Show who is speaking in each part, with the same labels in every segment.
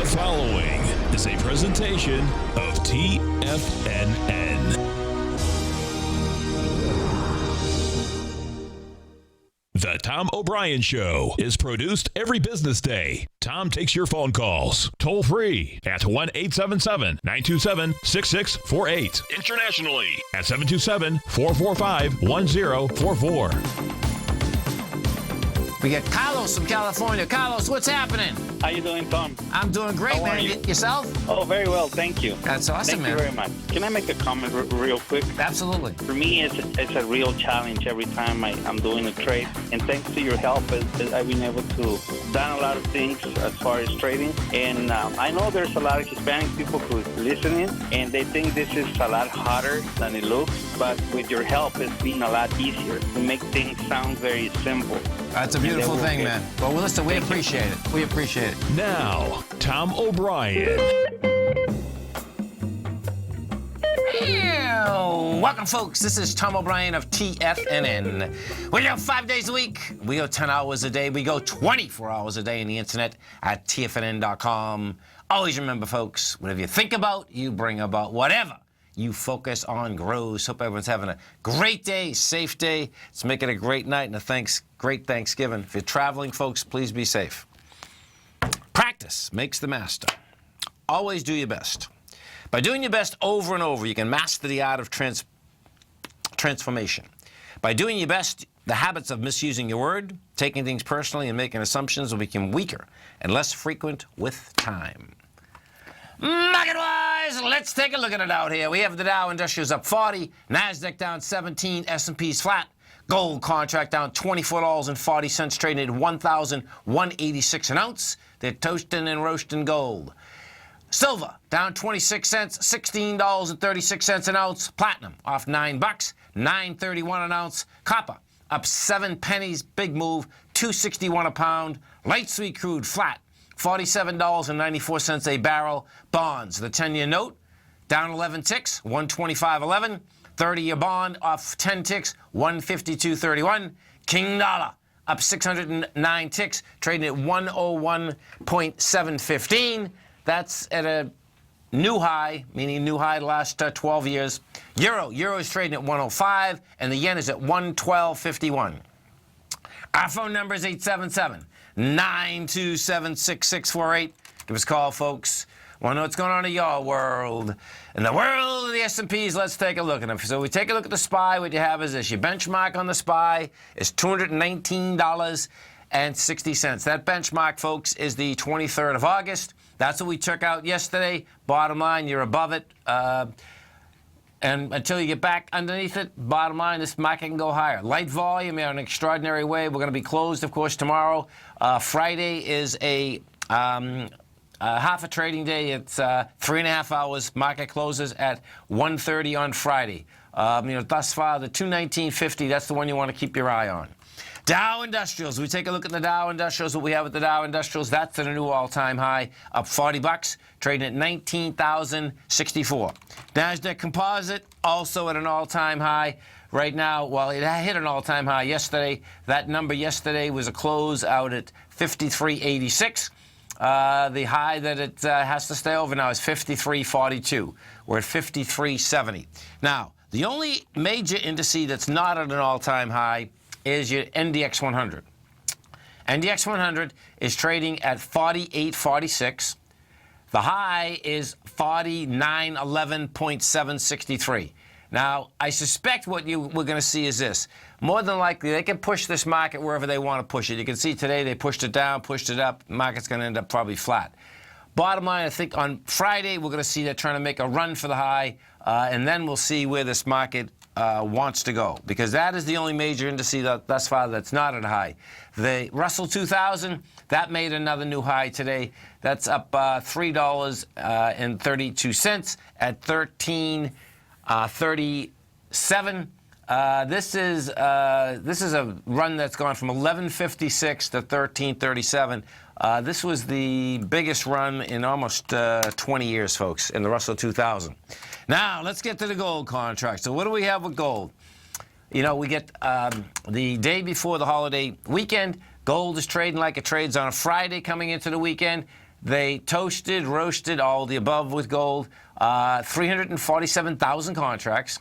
Speaker 1: following is a presentation of TFNN. The Tom O'Brien Show is produced every business day. Tom takes your phone calls toll free at 1-877-927-6648. Internationally at 727-445-1044.
Speaker 2: We got Carlos from California. Carlos, what's happening?
Speaker 3: How you doing, Tom?
Speaker 2: I'm doing great,
Speaker 3: How
Speaker 2: man.
Speaker 3: are you?
Speaker 2: Yourself?
Speaker 3: Oh, very well, thank you.
Speaker 2: That's awesome,
Speaker 3: Thank
Speaker 2: man.
Speaker 3: you very much. Can I make a comment real quick?
Speaker 2: Absolutely.
Speaker 3: For me, it's a real challenge every time I'm doing a trade. And thanks to your help, I've been able to done a lot of things as far as trading. And I know there's a lot of Hispanic people who's listening, and they think this is a lot harder than it looks. But with your help, it's been a lot easier to make things sound very simple.
Speaker 2: That's a beautiful thing, man. Well, listen, we appreciate it. We appreciate it.
Speaker 1: Now, Tom O'Brien.
Speaker 2: Welcome, folks. This is Tom O'Brien of TFNN. We go 5 days a week. We go 10 hours a day. We go 24 hours a day on the internet at TFNN.com. Always remember, folks, whatever you think about, you bring about. Whatever you focus on grows. Hope everyone's having a great day, safe day. Let's make it a great night and a great Thanksgiving. If you're traveling, folks, please be safe. Practice makes the master. Always do your best. By doing your best over and over, you can master the art of transformation. By doing your best, the habits of misusing your word, taking things personally, and making assumptions will become weaker and less frequent with time. Market-wise, let's take a look at it out here. We have the Dow Industrials up 40, NASDAQ down 17, S&P's flat. Gold contract down $24.40, trading at $1,186 an ounce. They're toasting and roasting gold. Silver down 26 cents, $16.36 an ounce. Platinum off $9, $9.31 an ounce. Copper up 7 pennies, big move, $2.61 a pound. Light sweet crude flat, $47.94 a barrel. Bonds, the 10-year note down 11 ticks, 125.11. 30-year bond off 10 ticks, 152.31. King dollar up 609 ticks, trading at 101.715. That's at a new high, meaning new high the last 12 years. Euro is trading at 105, and the yen is at 112.51. Our phone number is 877-927-6648. Give us a call, folks. Want to know what's going on in your world? In the world of the S&Ps, let's take a look at them. So we take a look at the SPY. What you have is this. Your benchmark on the SPY is $219.60. That benchmark, folks, is the 23rd of August. That's what we took out yesterday. Bottom line, you're above it. And until you get back underneath it, bottom line, this market can go higher. Light volume in an extraordinary way. We're going to be closed, of course, tomorrow. Friday is a half a trading day. It's 3.5 hours. Market closes at 1:30 on Friday. Thus far, the 219.50, that's the one you want to keep your eye on. Dow Industrials. We take a look at the Dow Industrials. What we have at the Dow Industrials, that's at a new all-time high, up $40, trading at 19,064. NASDAQ Composite, also at an all-time high. Right now, well, it hit an all-time high yesterday. That number yesterday was a close out at 53.86. The high that it has to stay over now is 53.42. We're at 53.70. Now, the only major indice that's not at an all-time high is your NDX 100. NDX 100 is trading at 48.46. The high is 49.11.763. Now, I suspect what we're going to see is this. More than likely, they can push this market wherever they want to push it. You can see today they pushed it down, pushed it up. The market's going to end up probably flat. Bottom line, I think on Friday, we're going to see they're trying to make a run for the high, and then we'll see where this market wants to go, because that is the only major indice thus far that's not at a high. The Russell 2000, that made another new high today. That's up $3.32 at 13.37. This is a run that's gone from 11.56 to 13.37. This was the biggest run in almost 20 years, folks, in the Russell 2000. Now, let's get to the gold contract. So what do we have with gold? You know, we get the day before the holiday weekend. Gold is trading like it trades on a Friday coming into the weekend. They toasted, roasted, all the above with gold. 347,000 contracts.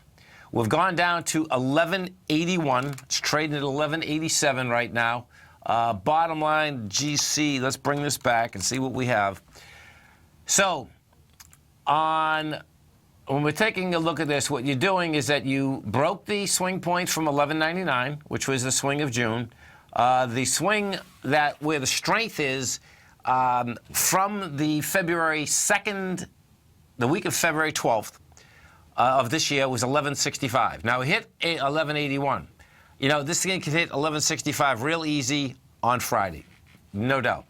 Speaker 2: We've gone down to 1181. It's trading at 1187 right now. Bottom line, GC, let's bring this back and see what we have. So, when we're taking a look at this, what you're doing is that you broke the swing point from 1199, which was the swing of June. The swing where the strength is from the February 2nd, the week of February 12th of this year was 1165. Now, it hit 1181. You know, this thing could hit 1165 real easy on Friday, no doubt.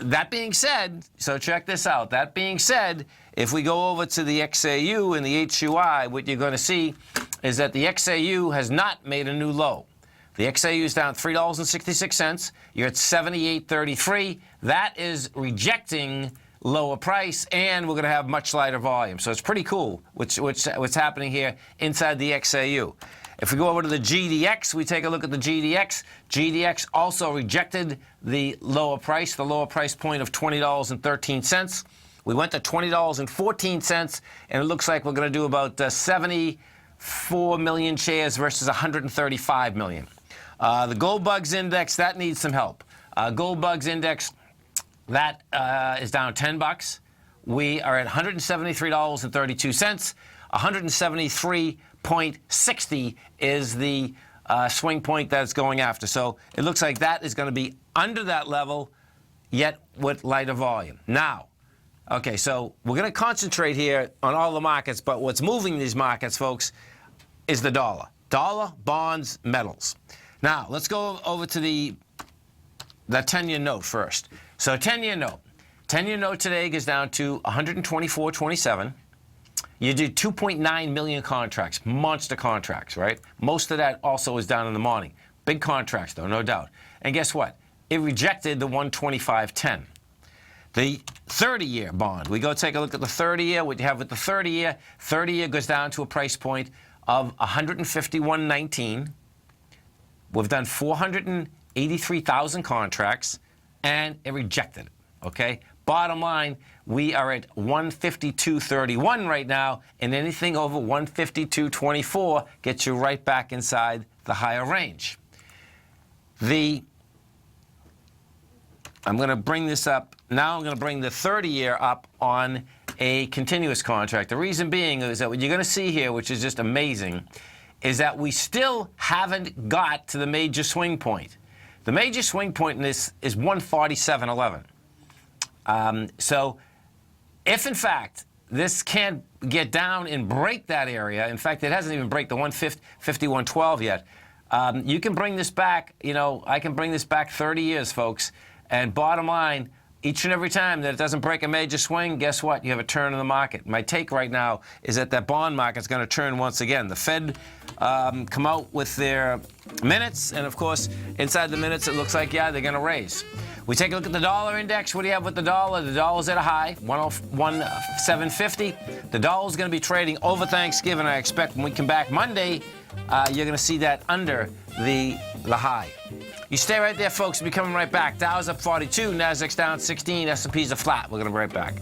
Speaker 2: That being said, so check this out. That being said, if we go over to the XAU and the HUI, what you're going to see is that the XAU has not made a new low. The XAU is down $3.66. You're at 78.33. That is rejecting lower price, and we're going to have much lighter volume. So it's pretty cool what's happening here inside the XAU. If we go over to the GDX, we take a look at the GDX. GDX also rejected the lower price point of $20.13. We went to $20.14, and it looks like we're going to do about 74 million shares versus 135 million. The Gold Bugs Index, that needs some help. Gold Bugs Index, that is down $10. We are at $173.32. 173.60 is the swing point that's going after. So it looks like that is going to be under that level, yet with lighter volume. Now, okay, so we're going to concentrate here on all the markets, but what's moving these markets, folks, is the dollar. Dollar, bonds, metals. Now, let's go over to the 10-year note first. So 10-year note. 10-year note today goes down to 124.27. You did 2.9 million contracts, monster contracts, right? Most of that also is down in the morning. Big contracts, though, no doubt. And guess what? It rejected the 125.10. The 30-year bond, we go take a look at the 30-year. What you have with the 30-year, 30-year goes down to a price point of 151.19. We've done 483,000 contracts, and it rejected it, okay? Bottom line, we are at 152.31 right now, and anything over 152.24 gets you right back inside the higher range. I'm going to bring this up. Now I'm going to bring the 30-year up on a continuous contract. The reason being is that what you're going to see here, which is just amazing, is that we still haven't got to the major swing point. The major swing point in this is 147.11. So if, in fact, this can't get down and break that area, in fact, it hasn't even break the 151.12 yet, you can bring this back, I can bring this back 30 years, folks. And bottom line, each and every time that it doesn't break a major swing, guess what? You have a turn in the market. My take right now is that bond market's going to turn once again. The Fed come out with their minutes, and of course, inside the minutes, it looks like, yeah, they're going to raise. We take a look at the dollar index. What do you have with the dollar? The dollar's at a high, 107.50. The dollar's going to be trading over Thanksgiving. I expect when we come back Monday, you're going to see that under the high. You stay right there, folks. We'll be coming right back. Dow's up 42, Nasdaq's down 16, S&P's are flat. We're going to be right back.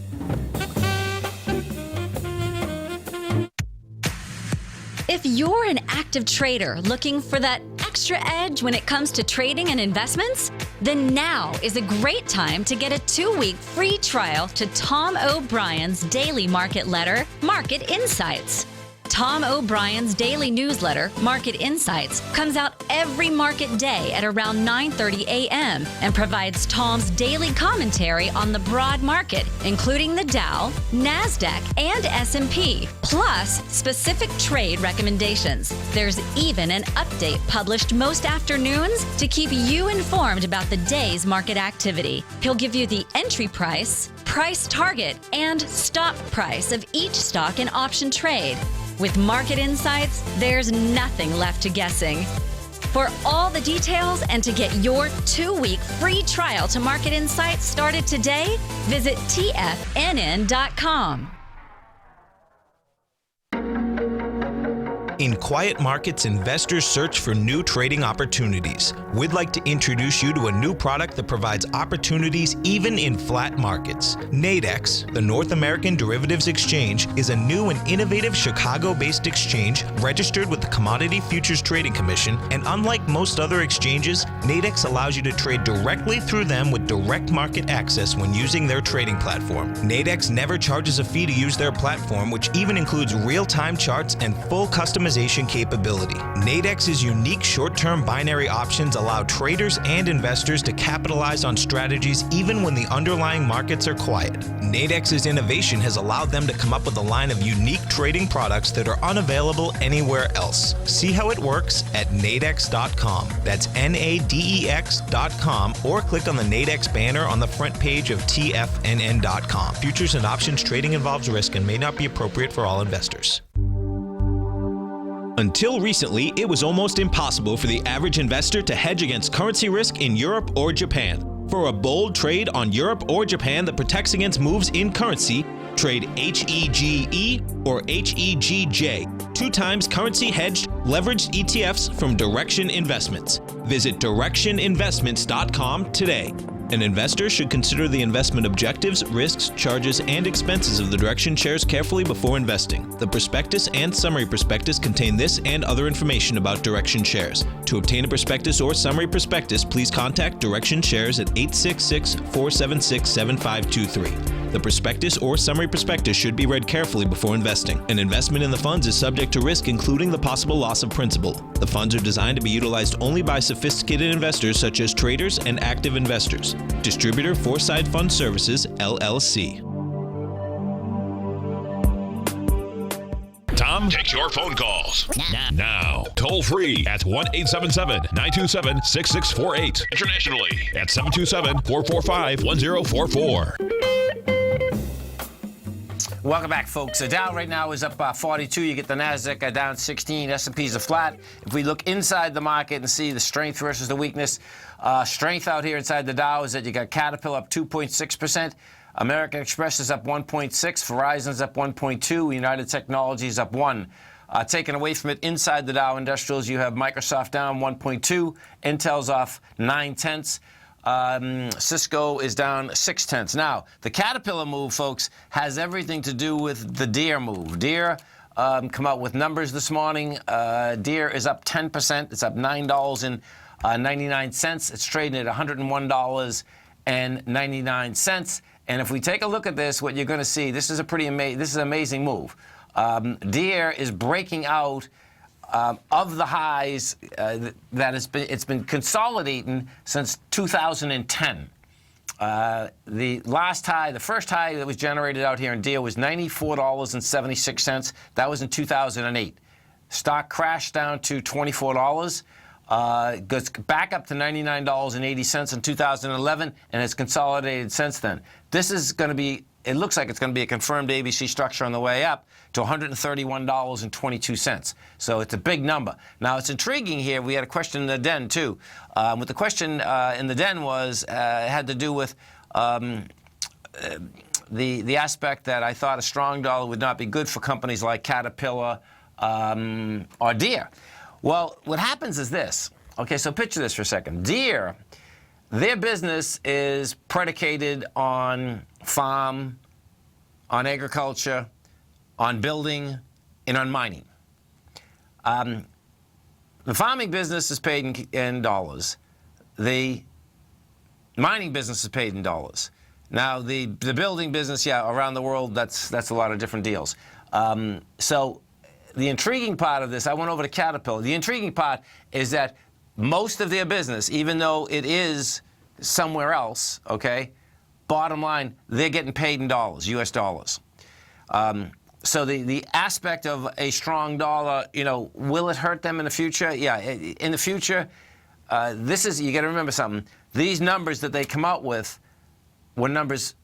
Speaker 4: If you're an active trader looking for that extra edge when it comes to trading and investments, then now is a great time to get a 2-week free trial to Tom O'Brien's daily market letter, Market Insights. Tom O'Brien's daily newsletter, Market Insights, comes out every market day at around 9:30 a.m. and provides Tom's daily commentary on the broad market, including the Dow, NASDAQ, and S&P, plus specific trade recommendations. There's even an update published most afternoons to keep you informed about the day's market activity. He'll give you the entry price, price target, and stop price of each stock and option trade. With Market Insights, there's nothing left to guessing. For all the details and to get your 2-week free trial to Market Insights started today, visit TFNN.com.
Speaker 5: In quiet markets, investors search for new trading opportunities. We'd like to introduce you to a new product that provides opportunities even in flat markets. Nadex, the North American Derivatives Exchange, is a new and innovative Chicago-based exchange registered with the Commodity Futures Trading Commission, and unlike most other exchanges, Nadex allows you to trade directly through them with direct market access when using their trading platform. Nadex never charges a fee to use their platform, which even includes real-time charts and full customization capability. Nadex's unique short-term binary options allow traders and investors to capitalize on strategies even when the underlying markets are quiet. Nadex's innovation has allowed them to come up with a line of unique trading products that are unavailable anywhere else. See how it works at nadex.com. That's NADEX.com, or click on the Nadex banner on the front page of TFNN.com. Futures and options trading involves risk and may not be appropriate for all investors. Until recently, it was almost impossible for the average investor to hedge against currency risk in Europe or Japan. For a bold trade on Europe or Japan that protects against moves in currency, trade HEGE or HEGJ, 2 times currency hedged leveraged ETFs from Direction Investments. Visit directioninvestments.com today. An investor should consider the investment objectives, risks, charges, and expenses of the Direction shares carefully before investing. The prospectus and summary prospectus contain this and other information about Direction shares. To obtain a prospectus or summary prospectus, please contact Direction shares at 866-476-7523. The prospectus or summary prospectus should be read carefully before investing. An investment in the funds is subject to risk, including the possible loss of principal. The funds are designed to be utilized only by sophisticated investors such as traders and active investors. Distributor Foreside Fund Services, LLC.
Speaker 1: Tom takes your phone calls now. Toll free at 1-877-927-6648. Internationally at 727-445-1044.
Speaker 2: Welcome back, folks. The Dow right now is up 42. You get the Nasdaq down 16. S&Ps are flat. If we look inside the market and see the strength versus the weakness, strength out here inside the Dow is that you got Caterpillar up 2.6%. American Express is up 1.6. Verizon's up 1.2. United Technologies up 1. Taken away from it inside the Dow Industrials, you have Microsoft down 1.2. Intel's off 0.9. Cisco is down 0.6. Now, the Caterpillar move, folks, has everything to do with the Deere move. Deere come out with numbers this morning. Deere is up 10%. It's up $9.99. It's trading at $101.99. And if we take a look at this, what you're going to see, this is a pretty amazing move. Deere is breaking out of the highs that it's been consolidating since 2010. The last high, the first high that was generated out here in Deere was $94.76. That was in 2008. Stock crashed down to $24. Goes back up to $99.80 in 2011, and it's consolidated since then. This is going to be, it looks like it's going to be a confirmed ABC structure on the way up to $131.22. So it's a big number. Now, it's intriguing here. We had a question in the den, too. What the question in the den was, had to do with the aspect that I thought a strong dollar would not be good for companies like Caterpillar or Deere. Well, what happens is this. Okay, so picture this for a second. Deere, their business is predicated on farm, on agriculture, on building, and on mining. The farming business is paid in dollars. The mining business is paid in dollars. Now, the building business, yeah, around the world, that's a lot of different deals. So the intriguing part of this, I went over to Caterpillar. The intriguing part is that most of their business, even though it is somewhere else, okay, bottom line, they're getting paid in dollars, U.S. dollars. So the aspect of a strong dollar, you know, will it hurt them in the future? Yeah, in the future, this is, you got to remember something. These numbers that they come out with were numbers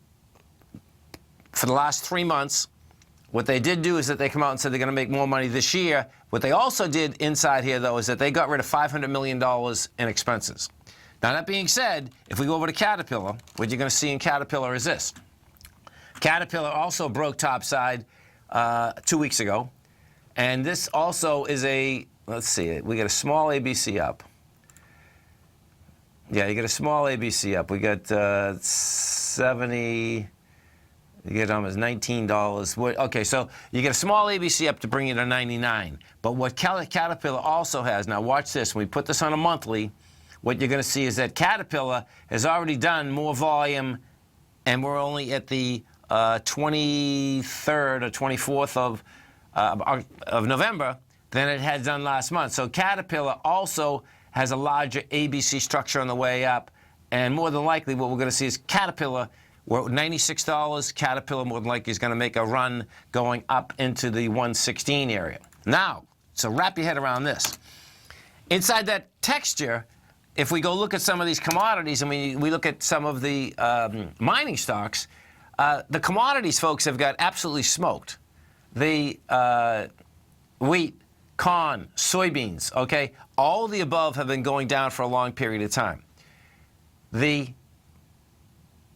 Speaker 2: for the last 3 months. What they did do is that they come out and said they're going to make more money this year. What they also did inside here, though, is that they got rid of $500 million in expenses. Now, that being said, if we go over to Caterpillar, what you're going to see in Caterpillar is this. Caterpillar also broke topside 2 weeks ago, And this also is a, let's see, we got a small ABC up. Yeah, you get a small ABC up. We got 70, you get almost $19. Okay, so you get a small ABC up to bring you to 99. But what Caterpillar also has, now watch this, when we put this on a monthly, what you're going to see is that Caterpillar has already done more volume, and we're only at the 23rd or 24th of November than it had done last month. So Caterpillar also has a larger ABC structure on the way up, and more than likely what we're going to see is Caterpillar, we're at $96. Caterpillar more than likely is going to make a run going up into the 116 area. Now, so wrap your head around this. Inside that texture, if we go look at some of these commodities, and we look at some of the mining stocks, the commodities, folks, have got absolutely smoked. The wheat, corn, soybeans, okay, all of the above have been going down for a long period of time. The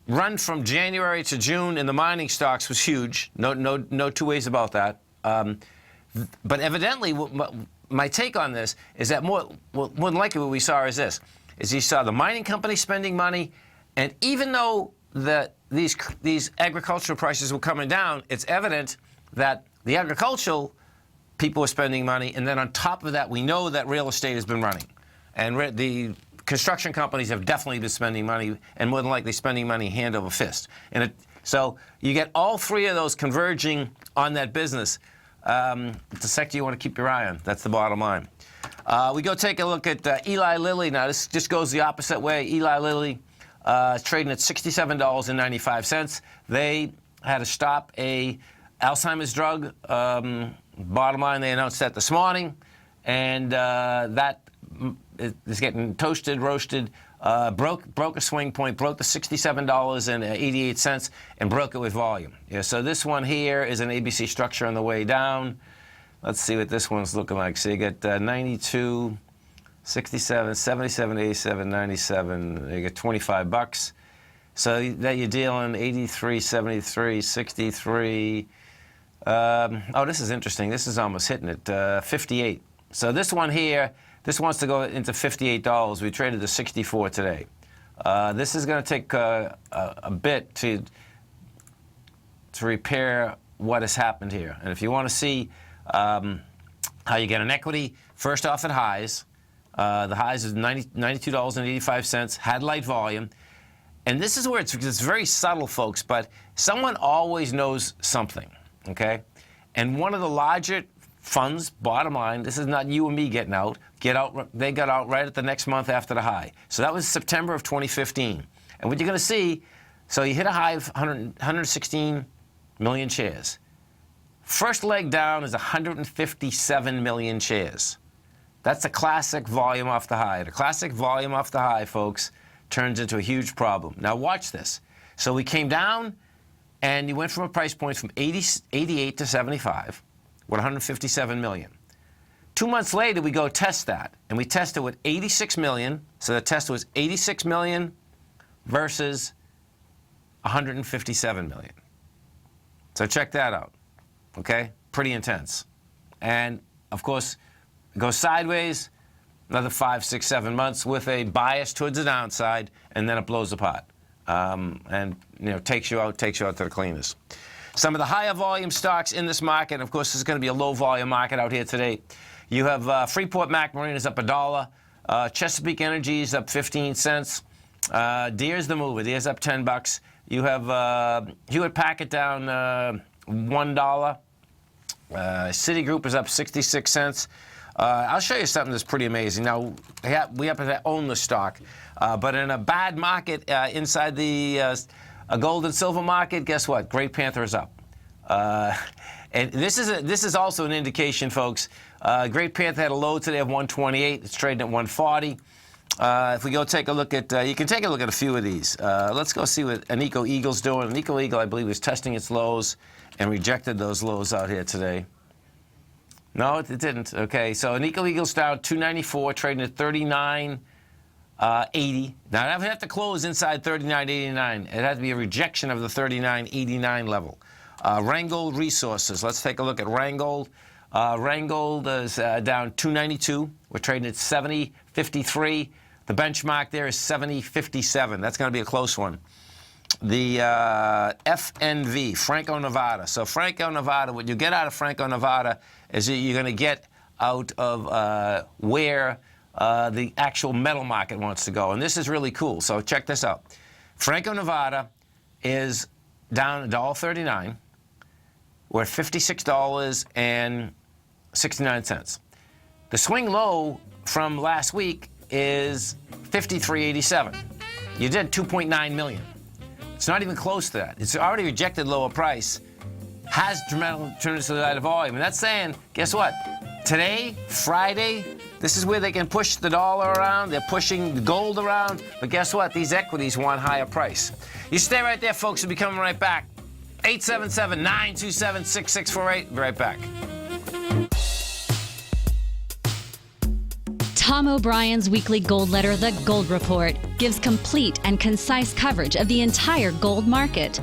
Speaker 2: run from January to June in the mining stocks was huge. No two ways about that. But evidently, my take on this is that more than likely what we saw is this, is you saw the mining companies spending money, and even though these agricultural prices were coming down, it's evident that the agricultural people are spending money, and then on top of that, we know that real estate has been running. And the construction companies have definitely been spending money, and more than likely spending money hand over fist. So you get all three of those converging on that business. It's a sector you want to keep your eye on. That's the bottom line. We go take a look at Eli Lilly. Now, this just goes the opposite way. Eli Lilly is trading at $67.95. They had to stop a Alzheimer's drug. Bottom line, they announced that this morning, and that is getting toasted, roasted, broke a swing point, broke the $67.88, and broke it with volume. Yeah, so this one here is an ABC structure on the way down. Let's see what this one's looking like. So you get 92, 67, 77, 87, 97. You get $25. So that you're dealing 83, 73, 63. Oh, this is interesting. This is almost hitting it. 58. So this one here, this wants to go into $58. We traded to 64 today. This is going to take a bit to repair what has happened here. And if you want to see how you get an equity, first off at highs. The highs is $92.85, had light volume. And this is where it's very subtle, folks, but someone always knows something. Okay, and one of the larger funds, bottom line, this is not you and me getting out. They got out right at the next month after the high. So that was September of 2015. And what you're going to see, so you hit a high of 116 million shares. First leg down is 157 million shares. That's a classic volume off the high. The classic volume off the high, folks, turns into a huge problem. Now watch this. So we came down, and you went from a price point from 88 to 75 with 157 million. 2 months later, we go test that, and we test it with 86 million. So the test was 86 million versus 157 million. So check that out, okay? Pretty intense. And, of course, it goes sideways another 5, 6, 7 months with a bias towards the downside, and then it blows apart. And takes you out to the cleaners. Some of the higher volume stocks in this market, of course, this is going to be a low volume market out here today. You have Freeport-McMoRan is up $1. Chesapeake Energy is up 15 cents. Deere's the mover. Deere's up $10. You have Hewlett-Packard down $1. Citigroup is up 66 cents. I'll show you something that's pretty amazing. Now, we happen to own the stock, but in a bad market inside the a gold and silver market, guess what? Great Panther is up. And this is also an indication, folks. Great Panther had a low today of 128. It's trading at 140. If we go take a look at, you can take a look at a few of these. Let's go see what Anico Eagle's doing. Anico Eagle, I believe, is testing its lows and rejected those lows out here today. No, it didn't. Okay, so Anico Eagle's down 294, trading at 39.80. Now, that would have to close inside 39.89. It had to be a rejection of the 39.89 level. Rheingold Resources. Let's take a look at Rheingold. Rheingold is down 292. We're trading at 70.53. The benchmark there is 70.57. That's going to be a close one. The FNV, Franco-Nevada. So Franco-Nevada, what you get out of Franco-Nevada is you're going to get out of where the actual metal market wants to go. And this is really cool. So check this out. Franco-Nevada is down $1.39. We're at $56.69. The swing low from last week is $53.87. You did 2.9 million. It's not even close to that. It's already rejected lower price, has tremendous amount of volume. And that's saying, guess what? Today, Friday, this is where they can push the dollar around. They're pushing the gold around. But guess what? These equities want higher price. You stay right there, folks. We'll be coming right back. 877-927-6648. Be right back.
Speaker 4: Tom O'Brien's weekly gold letter, The Gold Report, gives complete and concise coverage of the entire gold market.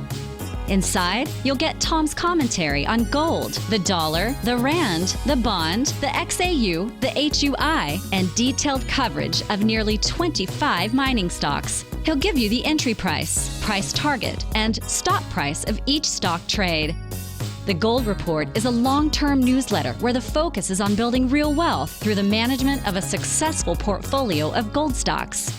Speaker 4: Inside, you'll get Tom's commentary on gold, the dollar, the rand, the bond, the XAU, the HUI, and detailed coverage of nearly 25 mining stocks. He'll give you the entry price, price target, and stop price of each stock trade. The Gold Report is a long-term newsletter where the focus is on building real wealth through the management of a successful portfolio of gold stocks.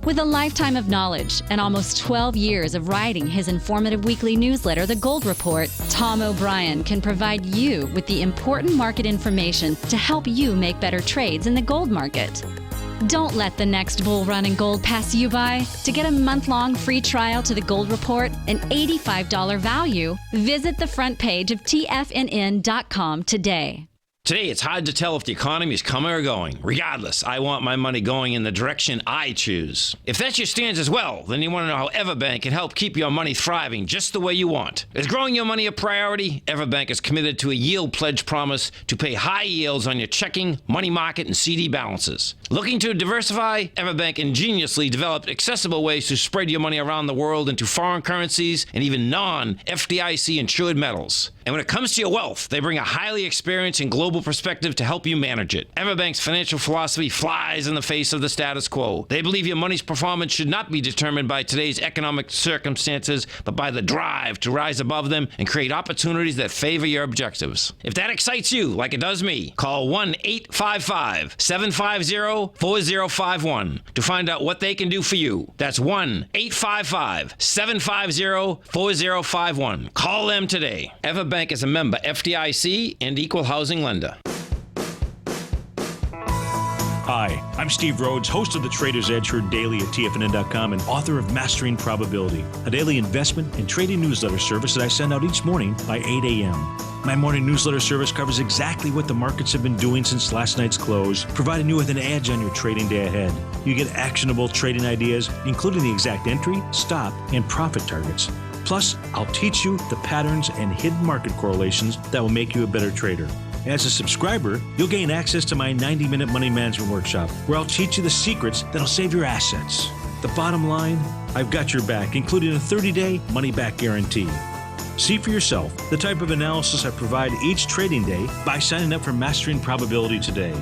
Speaker 4: With a lifetime of knowledge and almost 12 years of writing his informative weekly newsletter, The Gold Report, Tom O'Brien can provide you with the important market information to help you make better trades in the gold market. Don't let the next bull run in gold pass you by. To get a month-long free trial to The Gold Report, an $85 value, visit the front page of TFNN.com today.
Speaker 6: Today, it's hard to tell if the economy is coming or going. Regardless, I want my money going in the direction I choose. If that's your stance as well, then you want to know how Everbank can help keep your money thriving just the way you want. Is growing your money a priority? Everbank is committed to a yield pledge promise to pay high yields on your checking, money market, and CD balances. Looking to diversify? Everbank ingeniously developed accessible ways to spread your money around the world into foreign currencies and even non-FDIC insured metals. And when it comes to your wealth, they bring a highly experienced and global perspective to help you manage it. Everbank's financial philosophy flies in the face of the status quo. They believe your money's performance should not be determined by today's economic circumstances, but by the drive to rise above them and create opportunities that favor your objectives. If that excites you, like it does me, call 1-855-750-4051 to find out what they can do for you. That's 1-855-750-4051. Call them today. Everbank is a member FDIC and equal housing lender.
Speaker 7: Hi, I'm Steve Rhodes, host of the Trader's Edge, heard daily at TFNN.com and author of Mastering Probability, a daily investment and trading newsletter service that I send out each morning by 8 a.m. My morning newsletter service covers exactly what the markets have been doing since last night's close, providing you with an edge on your trading day ahead. You get actionable trading ideas, including the exact entry, stop, and profit targets. Plus, I'll teach you the patterns and hidden market correlations that will make you a better trader. As a subscriber, you'll gain access to my 90-minute money management workshop, where I'll teach you the secrets that'll save your assets. The bottom line, I've got your back, including a 30-day money-back guarantee. See for yourself the type of analysis I provide each trading day by signing up for Mastering Probability today.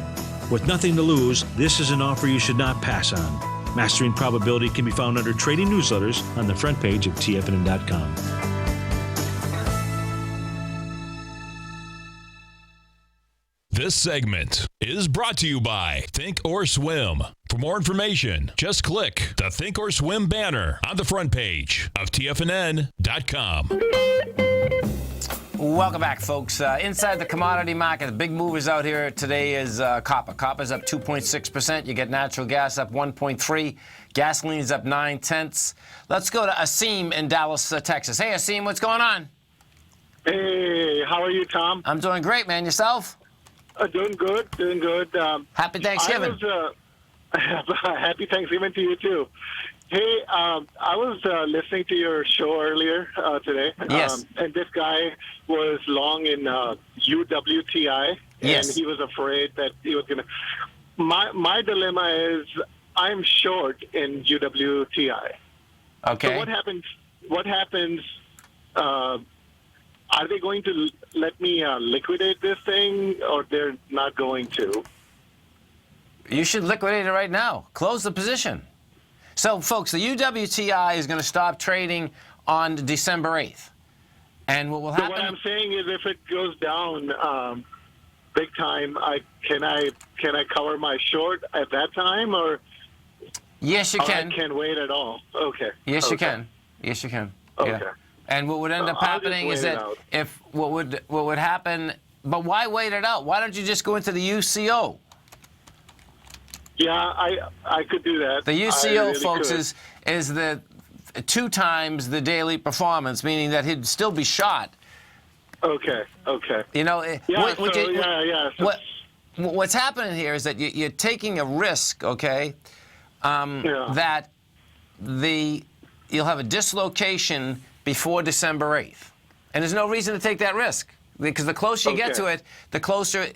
Speaker 7: With nothing to lose, this is an offer you should not pass on. Mastering Probability can be found under Trading Newsletters on the front page of TFNN.com.
Speaker 1: This segment is brought to you by Think or Swim. For more information, just click the Think or Swim banner on the front page of TFNN.com.
Speaker 2: Welcome back, folks. Inside the commodity market, the big movers out here today is copper. Copper's up 2.6%. You get natural gas up 1.3%. Gasoline's up 0.9. Let's go to Asim in Dallas, Texas. Hey, Asim, what's going on?
Speaker 8: Hey, how are you, Tom?
Speaker 2: I'm doing great, man. Yourself?
Speaker 8: Doing good.
Speaker 2: Happy Thanksgiving.
Speaker 8: Happy Thanksgiving to you, too. Hey, I was listening to your show earlier today.
Speaker 2: Yes.
Speaker 8: And this guy was long in UWTI.
Speaker 2: Yes.
Speaker 8: And he was afraid that he was going to... My dilemma is I'm short in UWTI.
Speaker 2: Okay.
Speaker 8: So what happens are they going to let me liquidate this thing, or they're not going to?
Speaker 2: You should liquidate it right now. Close the position. So, folks, the UWTI is going to stop trading on December 8th. And what will
Speaker 8: So
Speaker 2: happen...
Speaker 8: what I'm saying is, if it goes down big time, can I cover my short at that time, or?
Speaker 2: Yes, you can.
Speaker 8: I can't wait at all. Okay.
Speaker 2: Yes,
Speaker 8: okay.
Speaker 2: you can. Yes, you can.
Speaker 8: Okay.
Speaker 2: Yeah. And what would end up
Speaker 8: I'll just
Speaker 2: happening is
Speaker 8: wait it
Speaker 2: that
Speaker 8: out.
Speaker 2: if what would happen, but why wait it out? Why don't you just go into the UCO?
Speaker 8: Yeah, I could do that.
Speaker 2: The
Speaker 8: I
Speaker 2: UCO,
Speaker 8: really
Speaker 2: folks,
Speaker 8: could.
Speaker 2: is the 2 times the daily performance, meaning that he'd still be shot.
Speaker 8: Okay.
Speaker 2: You know,
Speaker 8: Yeah. So,
Speaker 2: what's happening here is that you're taking a risk, okay? That you'll have a dislocation before December 8th, and there's no reason to take that risk. Because the closer you get to it, the closer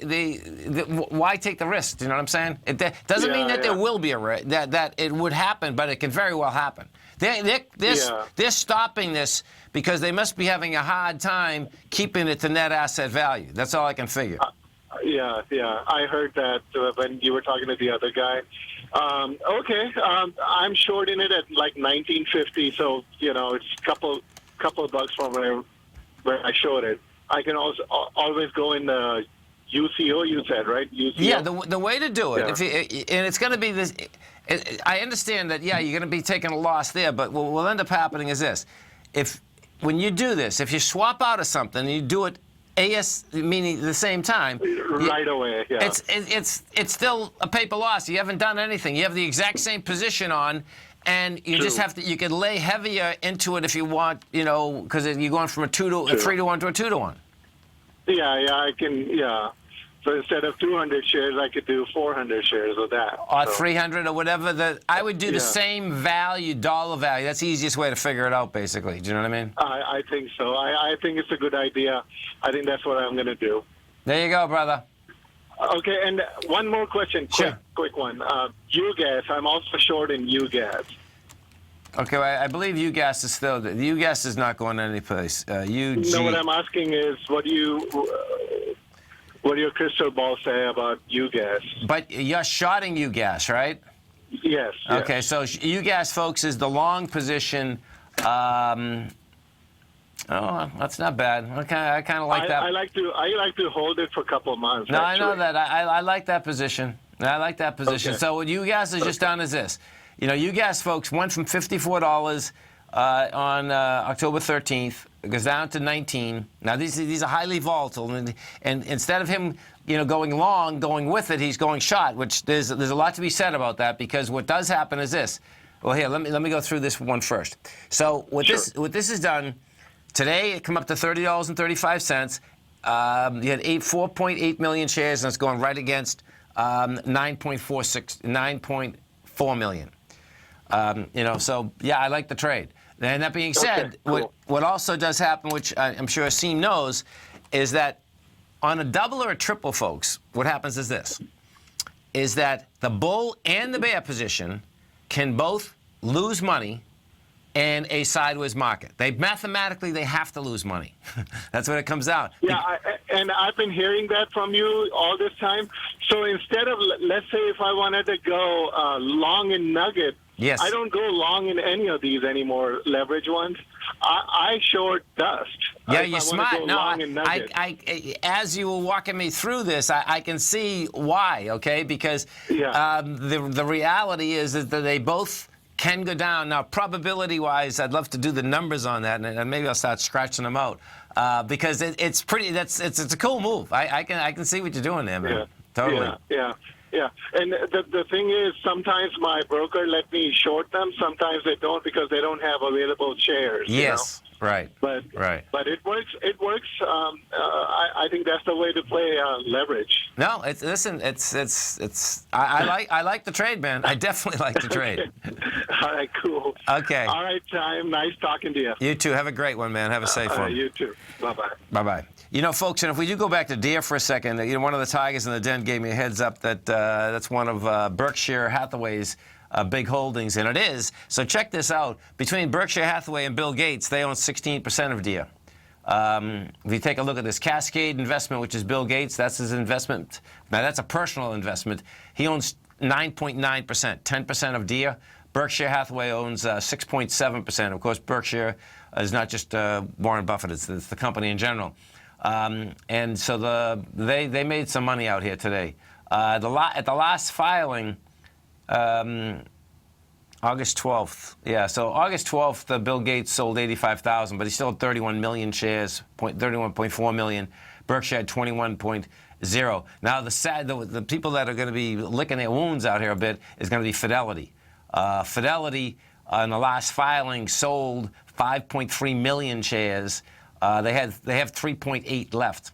Speaker 2: why take the risk? Do you know what I'm saying? It doesn't mean that there will be a risk, that it would happen, but it can very well happen. They're stopping this because they must be having a hard time keeping it to net asset value. That's all I can figure.
Speaker 8: Yeah. I heard that when you were talking to the other guy. Okay. I'm shorting it at like 1950, so it's a couple of bucks from where I short it. I can also always go in the UCO, you said, right? UCO?
Speaker 2: Yeah, the way to do it, and it's going to be this. I understand that, you're going to be taking a loss there, but what will end up happening is this: when you do this, if you swap out of something and you do it meaning the same time,
Speaker 8: right away, yeah.
Speaker 2: It's still a paper loss. You haven't done anything. You have the exact same position on. And you just have to. You can lay heavier into it if you want, because you're going from a 3-to-1 to a 2-to-1.
Speaker 8: Yeah, I can. Yeah. So instead of 200 shares, I could do 400 shares of that.
Speaker 2: Or 300 or whatever. I would do the same dollar value. That's the easiest way to figure it out, basically. Do you know what I mean?
Speaker 8: I think so. I think it's a good idea. I think that's what I'm going to do.
Speaker 2: There you go, brother.
Speaker 8: Okay, and one more question, quick one. UGAS, I'm also short in UGAS.
Speaker 2: Okay, well, I believe UGAS is still, the UGAS is not going any place.
Speaker 8: No, what I'm asking is, what do your crystal ball say about UGAS?
Speaker 2: But you're shorting UGAS, right?
Speaker 8: Yes.
Speaker 2: Okay, so UGAS, folks, is the long position. Oh, that's not bad. Okay, I kind of like that.
Speaker 8: I like to hold it for a couple of months.
Speaker 2: No,
Speaker 8: actually.
Speaker 2: I know that. I like that position.
Speaker 8: Okay.
Speaker 2: So what UGAS has just done is this. UGAS, folks, went from $54 on October 13th. It goes down to 19. Now these are highly volatile, and instead of him, going long, going with it, he's going short. Which there's a lot to be said about that, because what does happen is this. Well, here, let me go through this one first. So what this has done. Today, it come up to $30.35. You had 4.8 million shares, and it's going right against 9.4 million. So I like the trade. And that being said,
Speaker 8: cool.
Speaker 2: what also does happen, which I'm sure Asim knows, is that on a double or a triple, folks, what happens is this: is that the bull and the bear position can both lose money in a sideways market. Mathematically they have to lose money. That's what it comes out.
Speaker 8: Yeah, and I've been hearing that from you all this time. So instead of, let's say, if I wanted to go long in Nugget,
Speaker 2: yes.
Speaker 8: I don't go long in any of these anymore, leverage ones. I short dust.
Speaker 2: Yeah,
Speaker 8: if
Speaker 2: you're
Speaker 8: I
Speaker 2: smart. No,
Speaker 8: long in Nugget.
Speaker 2: as you were walking me through this, I can see why. Okay, because the reality is that they both can go down. Now, probability-wise, I'd love to do the numbers on that, and maybe I'll start scratching them out, because it's pretty. It's a cool move. I can see what you're doing there, man.
Speaker 8: Yeah.
Speaker 2: Totally.
Speaker 8: Yeah. And the thing is, sometimes my broker let me short them. Sometimes they don't, because they don't have available shares.
Speaker 2: Yes. Right.
Speaker 8: But it works. It works. I think that's the way to play leverage.
Speaker 2: No, I like the trade, man. I definitely like the trade.
Speaker 8: All right, cool.
Speaker 2: Okay.
Speaker 8: All right, Time. Nice talking to you.
Speaker 2: You too. Have a great one, man. Have a safe one.
Speaker 8: You too. Bye-bye.
Speaker 2: Bye-bye. Folks, and if we do go back to deer for a second, one of the tigers in the den gave me a heads up that that's one of Berkshire Hathaway's big holdings, and it is. So check this out. Between Berkshire Hathaway and Bill Gates, they own 16% of Deere. If you take a look at this Cascade investment, which is Bill Gates, that's his investment. Now, that's a personal investment. He owns 9.9%, 10% of Deere. Berkshire Hathaway owns 6.7%. Of course, Berkshire is not just Warren Buffett, it's the company in general. And so they made some money out here today. At the last filing, August 12th. Yeah, so August 12th, Bill Gates sold 85,000, but he still had 31 million shares, 31.4 million. Berkshire had 21.0. Now, the people that are going to be licking their wounds out here a bit is going to be Fidelity. Fidelity, in the last filing, sold 5.3 million shares. They have 3.8 left.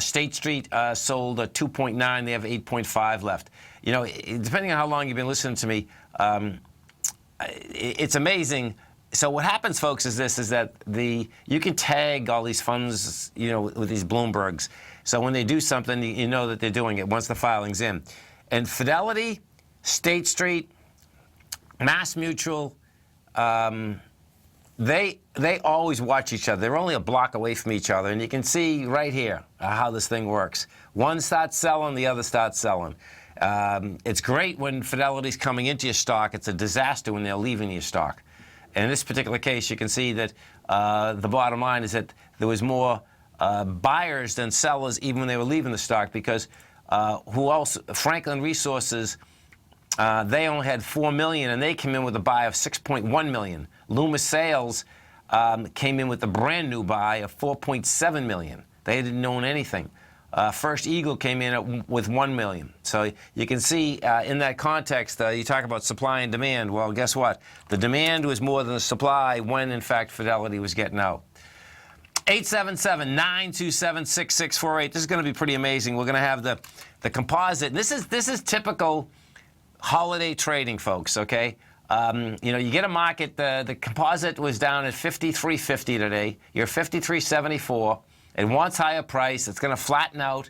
Speaker 2: State Street sold 2.9. They have 8.5 left. You know, depending on how long you've been listening to me, it's amazing. So what happens, folks, is that you can tag all these funds, you know, with these Bloombergs. So when they do something, you know that they're doing it once the filing's in. And Fidelity, State Street, Mass Mutual, they always watch each other. They're only a block away from each other, and you can see right here how this thing works. One starts selling, the other starts selling. It's great when Fidelity's coming into your stock. It's a disaster when they're leaving your stock. In this particular case, you can see that the bottom line is that there was more buyers than sellers even when they were leaving the stock, because who else? Franklin Resources, they only had 4 million, and they came in with a buy of 6.1 million. Loomis Sales came in with a brand new buy of 4.7 million. They didn't own anything. First Eagle came in with 1 million. So you can see in that context, you talk about supply and demand. Well, guess what? The demand was more than the supply when, in fact, Fidelity was getting out. 877-927-6648. This is going to be pretty amazing. We're going to have the composite. This is typical holiday trading, folks, okay? You know, you get a market. The composite was down at 53.50 today. You're 53.74. It wants higher price. It's going to flatten out.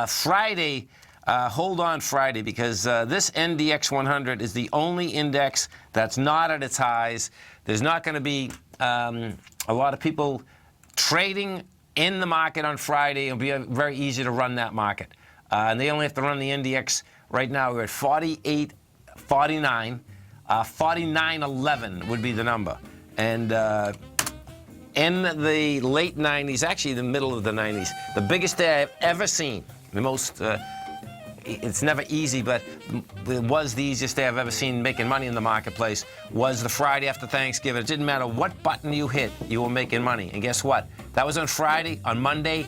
Speaker 2: Friday, hold on Friday, because this NDX 100 is the only index that's not at its highs. There's not going to be a lot of people trading in the market on Friday. It'll be very easy to run that market. And they only have to run the NDX right now. We're at 48.49. 49.11 would be the number. And in the late 90s, actually the middle of the 90s, the biggest day I've ever seen, the most, it's never easy, but it was the easiest day I've ever seen making money in the marketplace, was the Friday after Thanksgiving. It didn't matter what button you hit, you were making money. And guess what? That was on Friday. On Monday,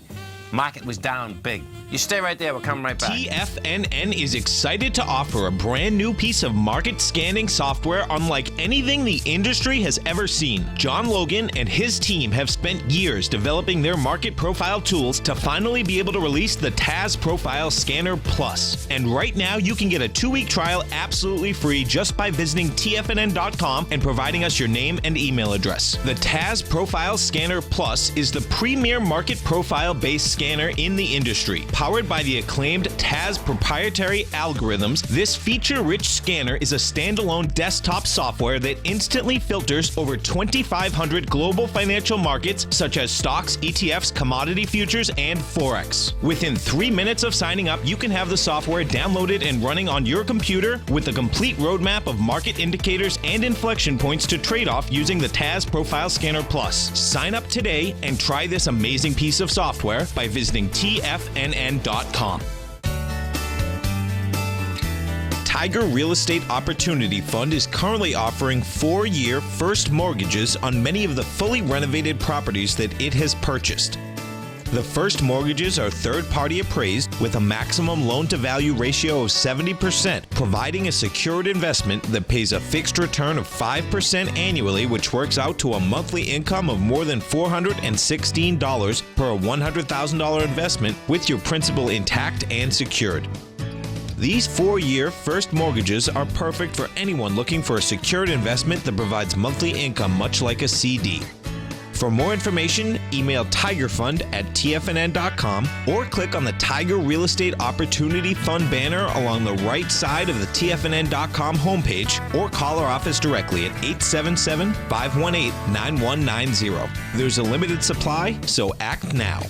Speaker 2: market was down big. You stay right there. We're coming right back.
Speaker 5: TFNN is excited to offer a brand new piece of market scanning software unlike anything the industry has ever seen. John Logan and his team have spent years developing their market profile tools to finally be able to release the TAS Profile Scanner Plus. And right now, you can get a 2-week trial absolutely free just by visiting TFNN.com and providing us your name and email address. The TAS Profile Scanner Plus is the premier market profile-based scanner in the industry. Powered by the acclaimed TAS proprietary algorithms, this feature-rich scanner is a standalone desktop software that instantly filters over 2,500 global financial markets such as stocks, ETFs, commodity futures, and Forex. Within 3 minutes of signing up, you can have the software downloaded and running on your computer with a complete roadmap of market indicators and inflection points to trade off using the TAS Profile Scanner Plus. Sign up today and try this amazing piece of software by visiting TFNN.com. Tiger Real Estate Opportunity Fund is currently offering 4-year first mortgages on many of the fully renovated properties that it has purchased. The first mortgages are third-party appraised with a maximum loan-to-value ratio of 70%, providing a secured investment that pays a fixed return of 5% annually, which works out to a monthly income of more than $416 per $100,000 investment with your principal intact and secured. These 4-year first mortgages are perfect for anyone looking for a secured investment that provides monthly income much like a CD. For more information, email tigerfund@tfnn.com or click on the Tiger Real Estate Opportunity Fund banner along the right side of the tfnn.com homepage, or call our office directly at 877-518-9190. There's a limited supply, so act now.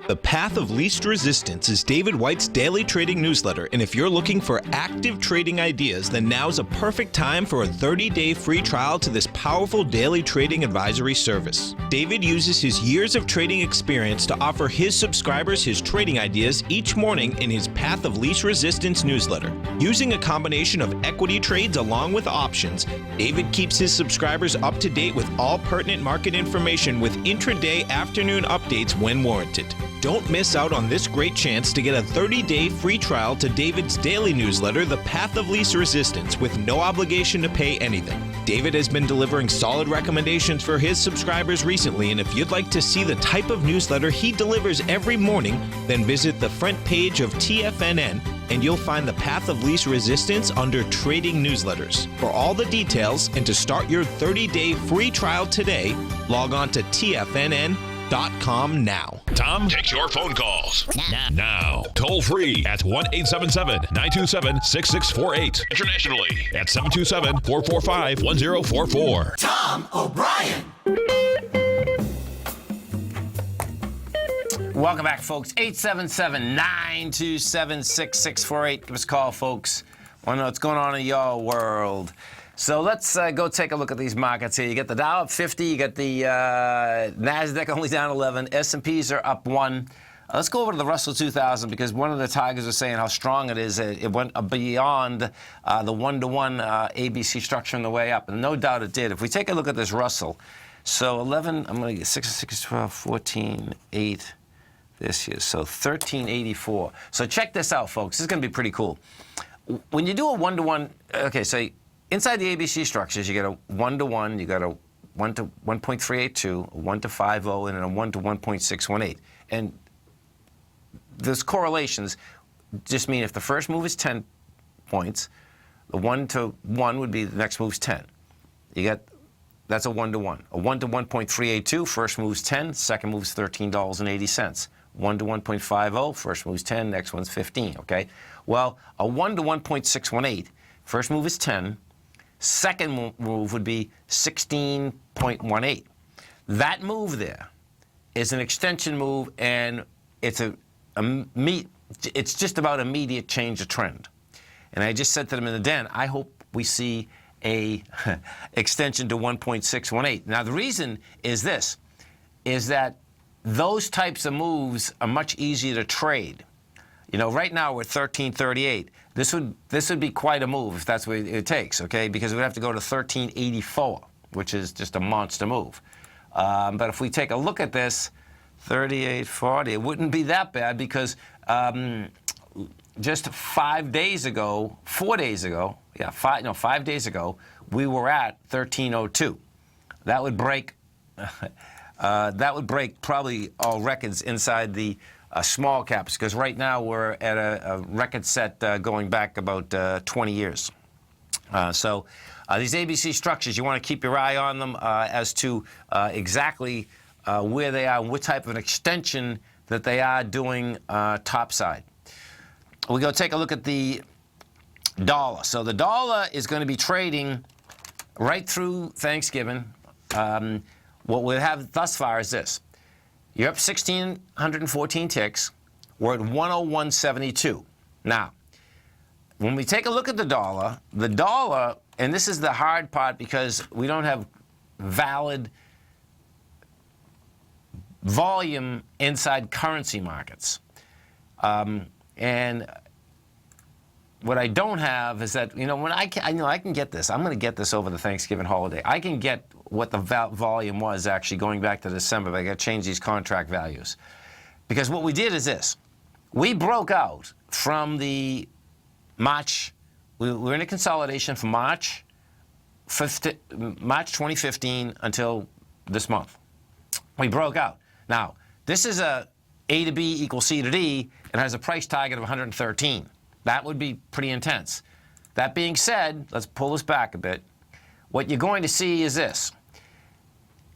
Speaker 5: The Path of Least Resistance is David White's daily trading newsletter, and if you're looking for active trading ideas, then now's a perfect time for a 30-day free trial to this powerful daily trading advisory service. David uses his years of trading experience to offer his subscribers his trading ideas each morning in his Path of Least Resistance newsletter. Using a combination of equity trades along with options, David keeps his subscribers up to date with all pertinent market information with intraday afternoon updates when warranted. Don't miss out on this great chance to get a 30-day free trial to David's daily newsletter, The Path of Least Resistance, with no obligation to pay anything. David has been delivering solid recommendations for his subscribers recently, and if you'd like to see the type of newsletter he delivers every morning, then visit the front page of TFNN and you'll find the Path of Least Resistance under Trading Newsletters. For all the details and to start your 30-day free trial today, log on to TFNN.com now.
Speaker 1: Tom takes your phone calls now. Toll free at 1-877-927-6648. Internationally at 727-445-1044.
Speaker 9: Tom O'Brien.
Speaker 2: Welcome back, folks. 877-927-6648. Give us a call, folks. Want to know what's going on in your world. So let's go take a look at these markets here. You get the Dow up 50. You got the NASDAQ only down 11. S&Ps are up 1. Let's go over to the Russell 2000 because one of the Tigers was saying how strong it is. It went beyond the one-to-one ABC structure on the way up. And no doubt it did. If we take a look at this Russell, so 11, I'm going to get 6, 12, 14, 8. This year, so 1384. So check this out, folks. This is going to be pretty cool. When you do a one-to-one, okay, so inside the ABC structures, you get a one-to-one, you got a 1 to 1.382, a 1 to 50, and a 1 to 1.618. And those correlations just mean if the first move is 10 points, the 1 to 1 would be the next move's 10. You got that's a 1-to-1. A 1 to 1.382, first move's 10, second move's $13.80. 1 to 1.50, first move's 10, next one's 15, okay? Well, a 1 to 1.618, first move is 10, second move would be 16.18. That move there is an extension move, and it's it's just about immediate change of trend. And I just said to them in the den, I hope we see a extension to 1.618. Now, the reason is this, is that those types of moves are much easier to trade. You know, right now we're 1338. This would be quite a move if that's what it takes, okay? Because we'd have to go to 1384, which is just a monster move. But if we take a look at this, 3840, it wouldn't be that bad because just 5 days ago, 4 days ago, 5 days ago, we were at 1302. That would break. That would break probably all records inside the small caps, because right now we're at a record set going back about 20 years. So these ABC structures, you want to keep your eye on them as to exactly where they are, what type of an extension that they are doing topside. We go take a look at the dollar. So the dollar is going to be trading right through Thanksgiving. What we have thus far is this. You're up 1,614 ticks. We're at 101.72. Now, when we take a look at the dollar, and this is the hard part because we don't have valid volume inside currency markets. And what I don't have is that, when I can get this. I'm going to get this over the Thanksgiving holiday. I can get what the volume was actually going back to December, but I got to change these contract values. Because what we did is this. We broke out from the March, we're in a consolidation from March 2015 until this month. We broke out. Now, this is a A to B equals C to D, and has a price target of 113. That would be pretty intense. That being said, let's pull this back a bit. what you're going to see is this,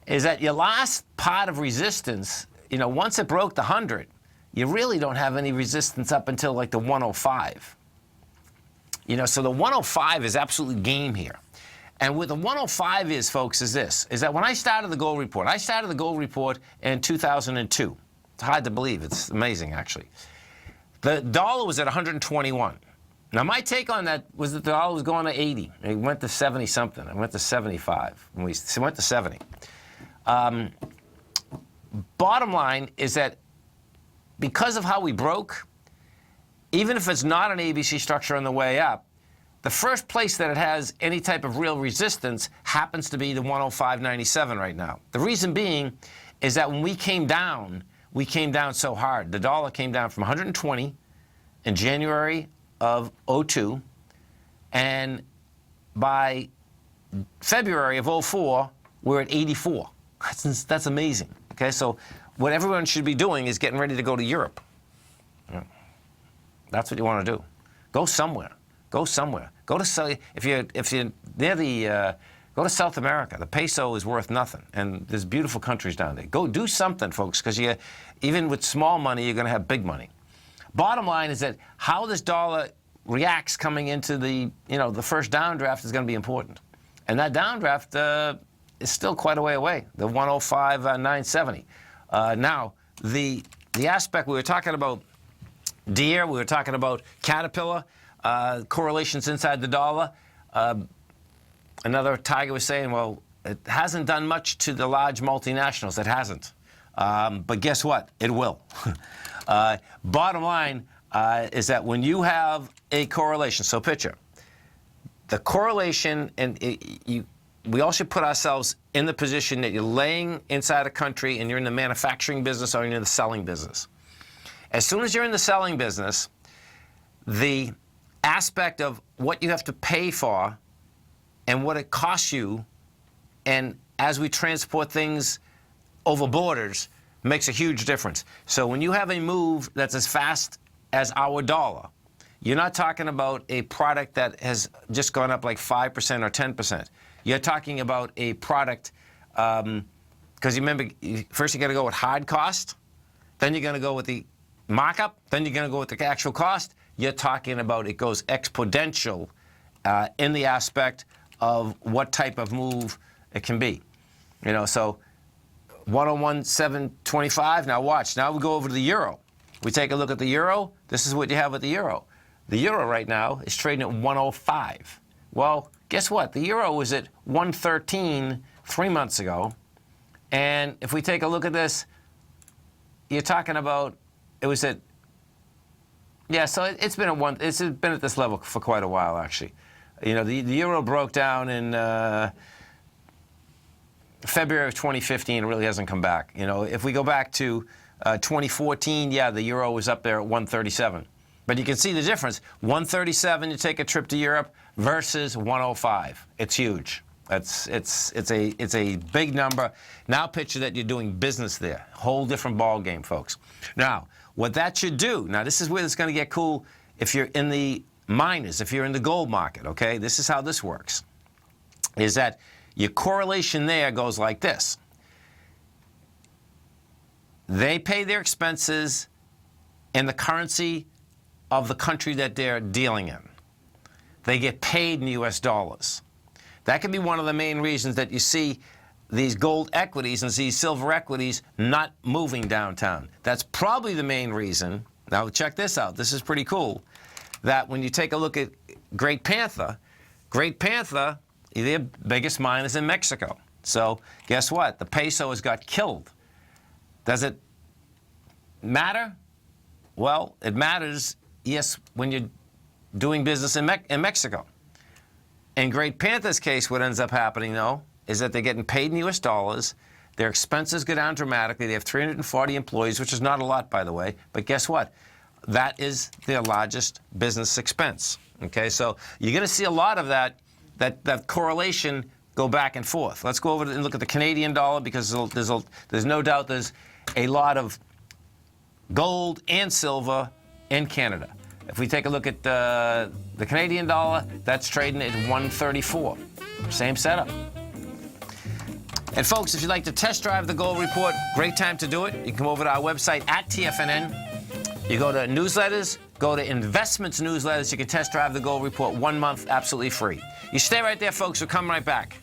Speaker 2: is that your last part of resistance, once it broke the 100, you really don't have any resistance up until like the 105. So the 105 is absolutely game here. And what the 105 is, folks, is this, is that when I started the gold report in 2002. It's hard to believe. It's amazing, actually. The dollar was at 121. Now, my take on that was that the dollar was going to 80. It went to 70-something. It went to 75. We went to 70. Bottom line is that because of how we broke, even if it's not an ABC structure on the way up, the first place that it has any type of real resistance happens to be the 105.97 right now. The reason being is that when we came down so hard. The dollar came down from 120 in January of 02, and by February of 04, we're at 84. That's amazing. Okay, so what everyone should be doing is getting ready to go to Europe. That's what you want to do. Go somewhere. Go somewhere. Go to if you're near the go to South America. The peso is worth nothing, and there's beautiful countries down there. Go do something, folks, because even with small money, you're going to have big money. Bottom line is that how this dollar reacts coming into the the first downdraft is going to be important, and that downdraft is still quite a way away. The 105.970. Now the aspect we were talking about, Deere, we were talking about Caterpillar. Correlations inside the dollar. Another Tiger was saying, well, it hasn't done much to the large multinationals. It hasn't. But guess what? It will. Bottom line is that when you have a correlation, so picture, the correlation, and we all should put ourselves in the position that you're laying inside a country and you're in the manufacturing business or you're in the selling business. As soon as you're in the selling business, the aspect of what you have to pay for and what it costs you, and as we transport things over borders, makes a huge difference. So when you have a move that's as fast as our dollar, you're not talking about a product that has just gone up like 5% or 10%. You're talking about a product, because you remember, first you got to go with hard cost, then you're going to go with the markup, then you're going to go with the actual cost. You're talking about it goes exponential in the aspect of what type of move it can be. So 101.725. Now watch. Now we go over to the euro. We take a look at the euro. This is what you have with the euro. The euro right now is trading at 105. Well, guess what? The euro was at 113 3 months ago. And if we take a look at this, you're talking about it was at so it's been at this level for quite a while, actually. The euro broke down in February of 2015. It really hasn't come back. If we go back to 2014, the euro was up there at 137. But you can see the difference. 137, you take a trip to Europe versus 105. It's huge. It's a big number. Now picture that you're doing business there. Whole different ball game, folks. Now, what that should do, now this is where it's going to get cool if you're in the miners, if you're in the gold market, okay? This is how this works, is that your correlation there goes like this. They pay their expenses in the currency of the country that they're dealing in. They get paid in U.S. dollars. That can be one of the main reasons that you see these gold equities and these silver equities not moving downtown. That's probably the main reason. Now check this out. This is pretty cool. That when you take a look at Great Panther, their biggest mine is in Mexico. So guess what? The peso has got killed. Does it matter? Well, it matters, yes, when you're doing business in Mexico. In Great Panther's case, what ends up happening, though, is that they're getting paid in U.S. dollars. Their expenses go down dramatically. They have 340 employees, which is not a lot, by the way. But guess what? That is their largest business expense. Okay, so you're going to see a lot of that correlation go back and forth. Let's go over and look at the Canadian dollar, because there's no doubt there's a lot of gold and silver in Canada. If we take a look at the Canadian dollar, that's trading at 134. Same setup. And folks, if you'd like to test drive the gold report, great time to do it. You can come over to our website at TFNN. You go to newsletters, go to investments newsletters. You can test drive the gold report 1 month absolutely free. You stay right there, folks. We'll come right back.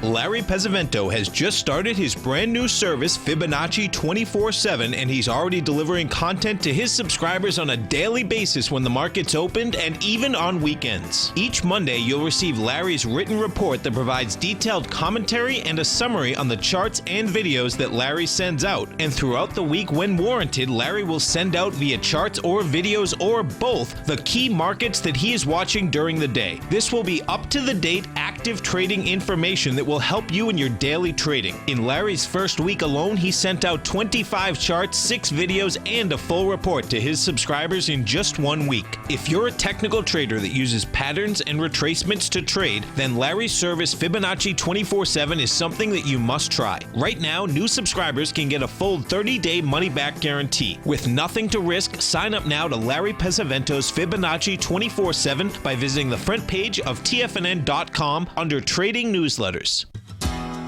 Speaker 5: Larry Pesavento has just started his brand new service, Fibonacci 24/7, and he's already delivering content to his subscribers on a daily basis when the market's opened and even on weekends. Each Monday, you'll receive Larry's written report that provides detailed commentary and a summary on the charts and videos that Larry sends out. And throughout the week, when warranted, Larry will send out via charts or videos or both the key markets that he is watching during the day. This will be up-to-the-date, active trading information that will help you in your daily trading. In Larry's first week alone, he sent out 25 charts, 6 videos, and a full report to his subscribers in just 1 week. If you're a technical trader that uses patterns and retracements to trade, then Larry's service Fibonacci 24/7 is something that you must try. Right now, new subscribers can get a full 30-day money-back guarantee. With nothing to risk, sign up now to Larry Pesavento's Fibonacci 24/7 by visiting the front page of TFNN.com under Trading Newsletters.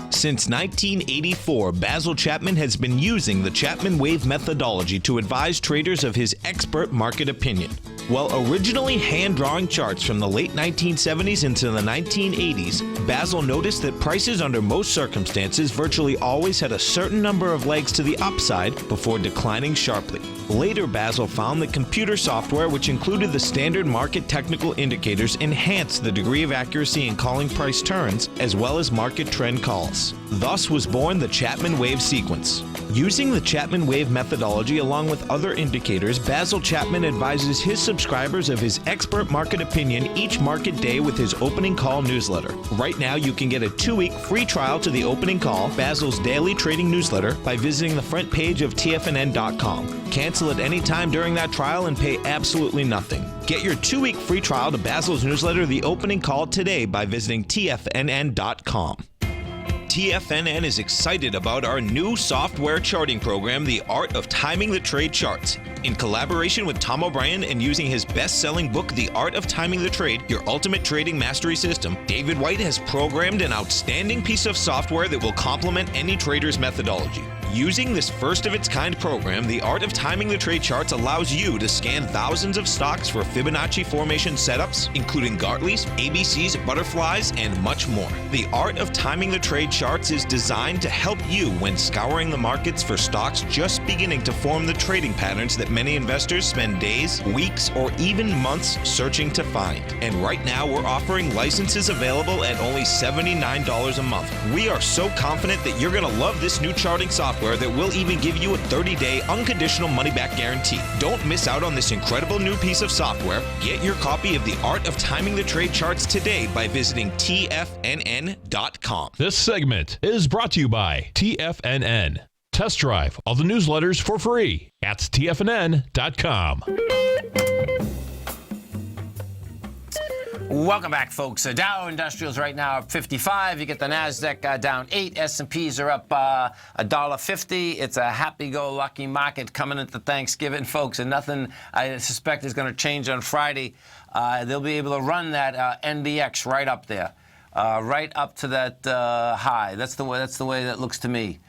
Speaker 5: Since 1984, Basil Chapman has been using the Chapman Wave methodology to advise traders of his expert market opinion. While originally hand-drawing charts from the late 1970s into the 1980s, Basil noticed that prices under most circumstances virtually always had a certain number of legs to the upside before declining sharply. Later, Basil found that computer software, which included the standard market technical indicators, enhanced the degree of accuracy in calling price turns, as well as market trend calls. Thus was born the Chapman Wave sequence. Using the Chapman Wave methodology along with other indicators, Basil Chapman advises his subscribers of his expert market opinion each market day with his opening call newsletter. Right now, you can get a 2-week free trial to the opening call, Basil's daily trading newsletter, by visiting the front page of TFNN.com. Cancel at any time during that trial and pay absolutely nothing. Get your 2-week free trial to Basil's newsletter, The Opening Call, today by visiting TFNN.com. TFNN is excited about our new software charting program, The Art of Timing the Trade Charts. In collaboration with Tom O'Brien and using his best-selling book, The Art of Timing the Trade, Your Ultimate Trading Mastery System, David White has programmed an outstanding piece of software that will complement any trader's methodology. Using this first-of-its-kind program, The Art of Timing the Trade Charts allows you to scan thousands of stocks for Fibonacci formation setups, including Gartley's, ABC's, butterflies, and much more. The Art of Timing the Trade Charts is designed to help you when scouring the markets for stocks just beginning to form the trading patterns that many investors spend days, weeks, or even months searching to find. And right now, we're offering licenses available at only $79 a month. We are so confident that you're going to love this new charting software that will even give you a 30-day unconditional money-back guarantee. Don't miss out on this incredible new piece of software. Get your copy of The Art of Timing the Trade Charts today by visiting TFNN.com.
Speaker 1: This segment is brought to you by TFNN. Test drive all the newsletters for free at TFNN.com.
Speaker 2: Welcome back, folks. Dow Industrials right now up 55. You get the NASDAQ down 8. S&Ps are up $1.50. It's a happy-go-lucky market coming into Thanksgiving, folks, and nothing I suspect is going to change on Friday. They'll be able to run that NDX right up there, right up to that high. That's the way that looks to me.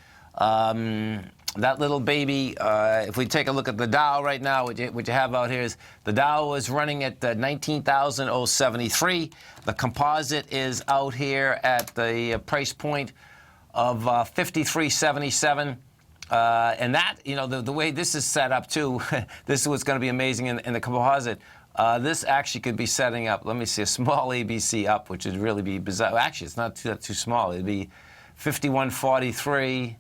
Speaker 2: That little baby, if we take a look at the Dow right now, what you have out here is the Dow is running at 19,073. The composite is out here at the price point of 53.77. And that, you know, the way this is set up, too, this is what's going to be amazing in the composite. This actually could be setting up, let me see, a small ABC up, which would really be bizarre. Actually, it's not too small. It'd be 51.43.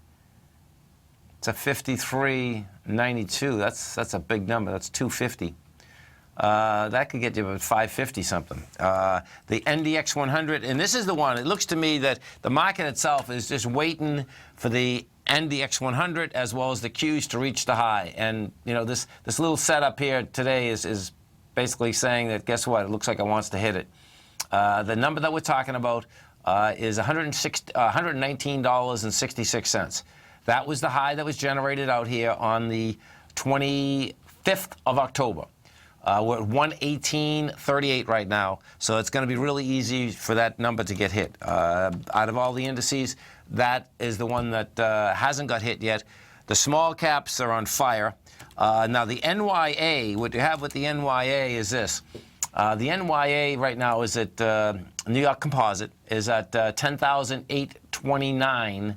Speaker 2: It's a 53.92. That's a big number. That's 250. That could get you about 550 something. The NDX 100, and this is the one. It looks to me that the market itself is just waiting for the NDX 100 as well as the Qs to reach the high. And you know, this little setup here today is basically saying that, guess what? It looks like it wants to hit it. The number that we're talking about is $119.66. That was the high that was generated out here on the 25th of October. We're at 118.38 right now, so it's going to be really easy for that number to get hit. Out of all the indices, that is the one that hasn't got hit yet. The small caps are on fire. Now, the NYA, what you have with the NYA is this. The NYA right now is at New York Composite is at 10,829.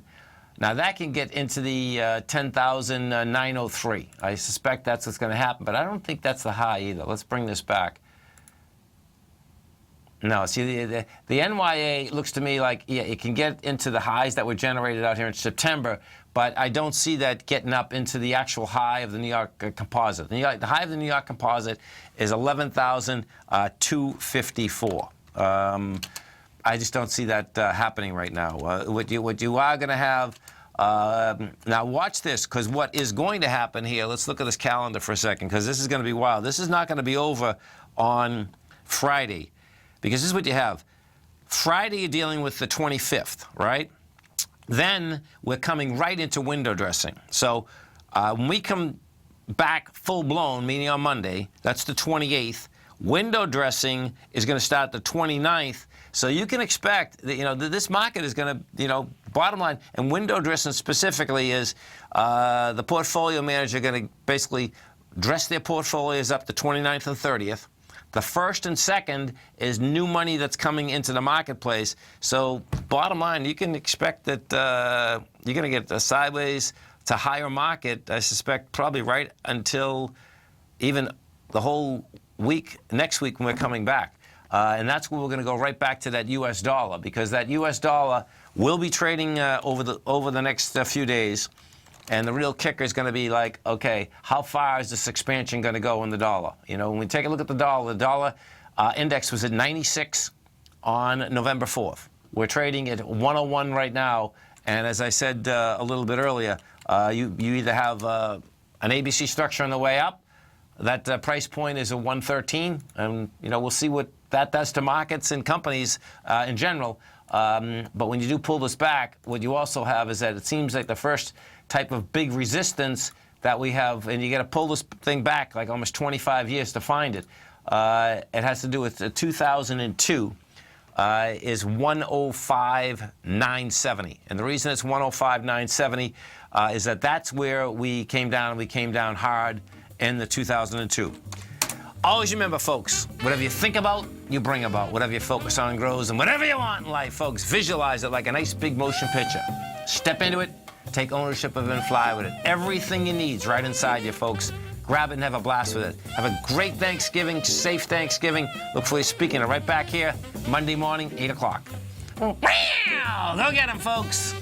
Speaker 2: Now, that can get into the 10,903. I suspect that's what's going to happen, but I don't think that's the high either. Let's bring this back. No, see, the NYA looks to me like, yeah, it can get into the highs that were generated out here in September, but I don't see that getting up into the actual high of the New York Composite. The high of the New York Composite is 11,254. I just don't see that happening right now. What you are going to have, now watch this, because what is going to happen here, let's look at this calendar for a second, because this is going to be wild. This is not going to be over on Friday, because this is what you have. Friday, you're dealing with the 25th, right? Then we're coming right into window dressing. So when we come back full-blown, meaning on Monday, that's the 28th, window dressing is going to start the 29th. So you can expect that, this market is going to, bottom line, and window dressing specifically is the portfolio manager going to basically dress their portfolios up the 29th and 30th. The first and second is new money that's coming into the marketplace. So bottom line, you can expect that you're going to get a sideways to higher market, I suspect, probably right until even the whole week, next week when we're coming back. And that's where we're going to go right back to that U.S. dollar, because that U.S. dollar will be trading over the next few days. And the real kicker is going to be like, okay, how far is this expansion going to go in the dollar? When we take a look at the dollar index was at 96 on November 4th. We're trading at 101 right now. And as I said a little bit earlier, you either have an ABC structure on the way up. That price point is a 113, and we'll see what that does to markets and companies in general. But when you do pull this back, what you also have is that it seems like the first type of big resistance that we have, and you got to pull this thing back like almost 25 years to find it. It has to do with 2002. Is 105,970, and the reason it's 105,970 is that that's where we came down, and we came down hard in the 2002. Always remember, folks, whatever you think about, you bring about. Whatever you focus on grows, and whatever you want in life, folks, visualize it like a nice big motion picture. Step into it, take ownership of it, and fly with it. Everything you need is right inside you, folks. Grab it and have a blast with it. Have a great Thanksgiving, safe Thanksgiving. Look forward to speaking to right back here Monday morning, 8 o'clock. Go get 'em, folks.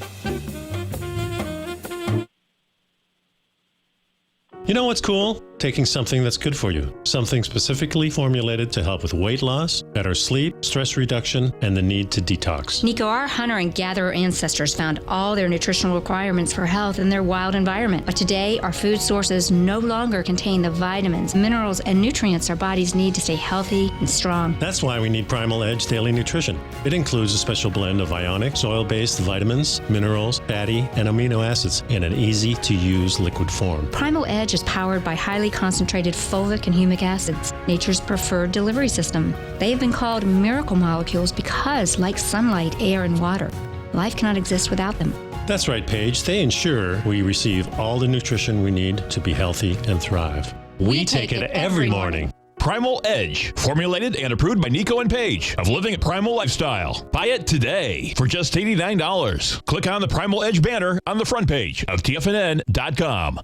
Speaker 9: You know what's cool? Taking something that's good for you. Something specifically formulated to help with weight loss, better sleep, stress reduction, and the need to detox.
Speaker 10: Nico, our hunter and gatherer ancestors found all their nutritional requirements for health in their wild environment. But today, our food sources no longer contain the vitamins, minerals, and nutrients our bodies need to stay healthy and strong.
Speaker 9: That's why we need Primal Edge Daily Nutrition. It includes a special blend of ionic, soil-based vitamins, minerals, fatty, and amino acids in an easy-to-use liquid form.
Speaker 10: Primal Edge is powered by highly concentrated fulvic and humic acids, nature's preferred delivery system. They have been called miracle molecules because, like sunlight, air, and water, life cannot exist without them.
Speaker 9: That's right, Paige. They ensure we receive all the nutrition we need to be healthy and thrive. We take it every morning.
Speaker 1: Primal Edge, formulated and approved by Nico and Paige of Living a Primal Lifestyle. Buy it today for just $89. Click on the Primal Edge banner on the front page of TFNN.com.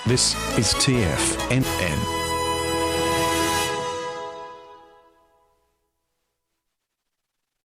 Speaker 11: This is TFNN.